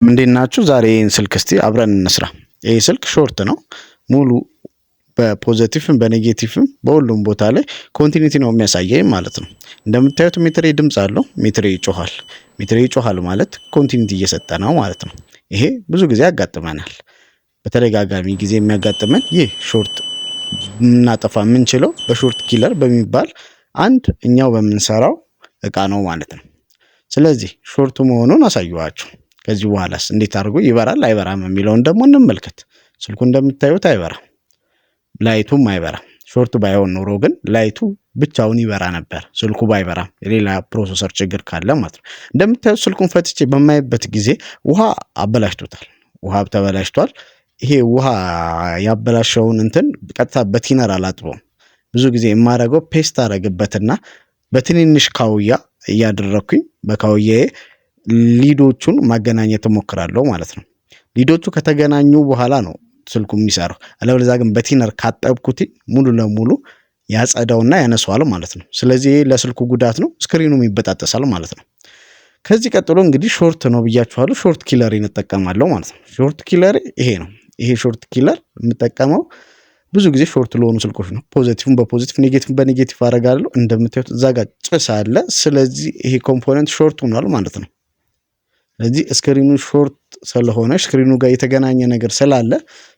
እንዴናችሁ ዛሬ ይህን ስልክ እስቲ አብረን እንስራ። ይሄ ስልክ ሾርት ነው። ሙሉ በፖዚቲቭም በኔጌቲቭም በሁሉም ቦታ ላይ ኮንቲኒቲ ነው የሚያሳየኝ ማለት ነው። እንደምታዩት ሜትሬ ድምጽ አለው። ሜትሬ ይጮሃል። ሜትሬ ይጮሃል ማለት ኮንቲኒቲ እየሰጠ ነው ማለት ነው። ይሄ ብዙ ጊዜ ያጋጥመናል። በተደጋጋሚ ጊዜ የሚያጋጥመን ይህ ሾርት እናጠፋ የምንችለው በሾርት ኪለር በሚባል አንድ እኛው በምንሰራው እቃ ነው ማለት ነው። ስለዚህ ሾርቱ መሆኑን አሳየዋችሁ። ከዚህ በኋላስ እንዴት አድርጎ ይበራል አይበራም የሚለውን ደግሞ እንመልከት። ስልኩ እንደምታዩት አይበራም፣ ላይቱም አይበራም። ሾርት ባይሆን ኖሮ ግን ላይቱ ብቻውን ይበራ ነበር፣ ስልኩ ባይበራም የሌላ ፕሮሰሰር ችግር ካለ ማለት ነው። እንደምታዩት ስልኩን ፈትቼ በማይበት ጊዜ ውሃ አበላሽቶታል። ውሃ ተበላሽቷል። ይሄ ውሃ ያበላሸውን እንትን ቀጥታ በቲነር አላጥበውም። ብዙ ጊዜ የማደርገው ፔስት አደርግበትና በትንንሽ ካውያ እያደረኩኝ በካውያዬ ሊዶቹን ማገናኘት እሞክራለሁ ማለት ነው። ሊዶቹ ከተገናኙ በኋላ ነው ስልኩ የሚሰራው። አለበለዚያ ግን በቲነር ካጠብኩት ሙሉ ለሙሉ ያጸዳውና ያነሳዋል ማለት ነው። ስለዚህ ለስልኩ ጉዳት ነው፣ ስክሪኑም ይበጣጠሳል ማለት ነው። ከዚህ ቀጥሎ እንግዲህ ሾርት ነው ብያችኋለሁ። ሾርት ኪለር እንጠቀማለሁ ማለት ነው። ሾርት ኪለር ይሄ ነው። ይሄ ሾርት ኪለር የምጠቀመው ብዙ ጊዜ ሾርት ለሆኑ ስልኮች ነው። ፖዚቲቭን በፖዚቲቭ ኔጌቲቭን በኔጌቲቭ አደርጋለሁ። እንደምታዩት እዛ ጋር ጭስ አለ። ስለዚህ ይሄ ኮምፖነንት ሾርት ሆኗል ማለት ነው። ስለዚህ ስክሪኑ ሾርት ስለሆነ ስክሪኑ ጋር የተገናኘ ነገር ስላለ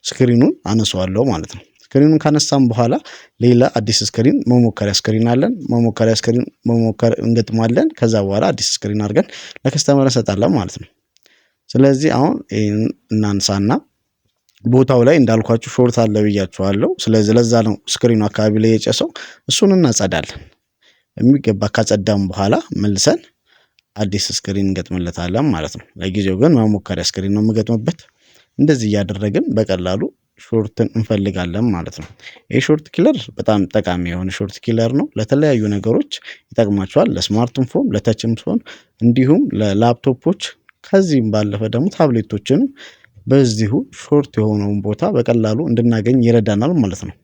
ስክሪኑን አነሳዋለሁ ማለት ነው። ስክሪኑን ካነሳም በኋላ ሌላ አዲስ ስክሪን መሞከሪያ ስክሪን አለን። መሞከሪያ ስክሪን መሞከር እንገጥማለን። ከዛ በኋላ አዲስ ስክሪን አድርገን ለከስተመር እንሰጣለን ማለት ነው። ስለዚህ አሁን ይሄን እናንሳና ቦታው ላይ እንዳልኳችሁ ሾርት አለ ብያችኋለሁ። ስለዚህ ለዛ ነው ስክሪኑ አካባቢ ላይ የጨሰው። እሱን እናጸዳለን። የሚገባ ካጸዳም በኋላ መልሰን አዲስ ስክሪን እንገጥምለታለን ማለት ነው። ለጊዜው ግን መሞከሪያ ስክሪን ነው የምገጥምበት። እንደዚህ እያደረግን በቀላሉ ሾርትን እንፈልጋለን ማለት ነው። ይሄ ሾርት ኪለር በጣም ጠቃሚ የሆነ ሾርት ኪለር ነው። ለተለያዩ ነገሮች ይጠቅማቸዋል። ለስማርትፎን ፎን፣ ለተችም ፎን እንዲሁም ለላፕቶፖች ከዚህም ባለፈ ደግሞ ታብሌቶችን በዚሁ ሾርት የሆነውን ቦታ በቀላሉ እንድናገኝ ይረዳናል ማለት ነው።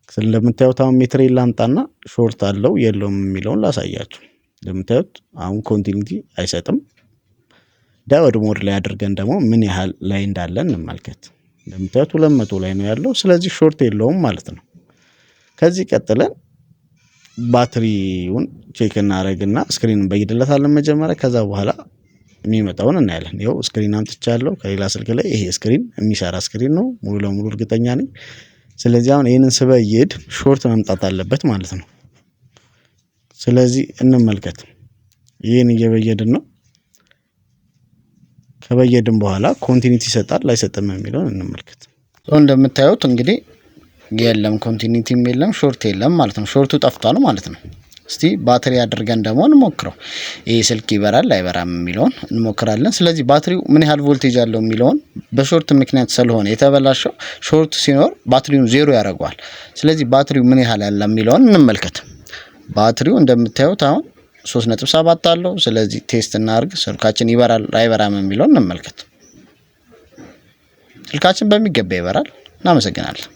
ስለምታዩት አሁን ሜትሬ ላምጣና ሾርት አለው የለውም የሚለውን ላሳያችሁ። እንደምታዩት አሁን ኮንቲኒቲ አይሰጥም። ዳይወድ ሞድ ላይ አድርገን ደግሞ ምን ያህል ላይ እንዳለ እንመልከት። እንደምታዩት 200 ላይ ነው ያለው። ስለዚህ ሾርት የለውም ማለት ነው። ከዚህ ቀጥለን ባትሪውን ቼክ እናደርግና ስክሪን እንበይድለታለን መጀመሪያ። ከዛ በኋላ የሚመጣውን እናያለን። ይኸው ስክሪን አምጥቻለሁ ከሌላ ስልክ ላይ። ይሄ ስክሪን የሚሰራ ስክሪን ነው፣ ሙሉ ለሙሉ እርግጠኛ ነኝ። ስለዚህ አሁን ይህንን ስበይድ ሾርት መምጣት አለበት ማለት ነው። ስለዚህ እንመልከት። ይህን እየበየድን ነው። ከበየድን በኋላ ኮንቲኒቲ ይሰጣል አይሰጥም የሚለውን እንመልከት። እንደምታዩት እንግዲህ የለም ኮንቲኒቲም የለም ሾርት የለም ማለት ነው። ሾርቱ ጠፍቷል ማለት ነው። እስቲ ባትሪ አድርገን ደግሞ እንሞክረው። ይሄ ስልክ ይበራል አይበራም የሚለውን እንሞክራለን። ስለዚህ ባትሪው ምን ያህል ቮልቴጅ አለው የሚለውን በሾርት ምክንያት ስለሆነ የተበላሸው ሾርት ሲኖር ባትሪውን ዜሮ ያደርገዋል። ስለዚህ ባትሪው ምን ያህል ያለ የሚለውን እንመልከት። ባትሪው እንደምታዩት አሁን 3.7 አለው። ስለዚህ ቴስት እናድርግ። ስልካችን ይበራል አይበራም የሚለውን እንመልከት። ስልካችን በሚገባ ይበራል። እናመሰግናለን።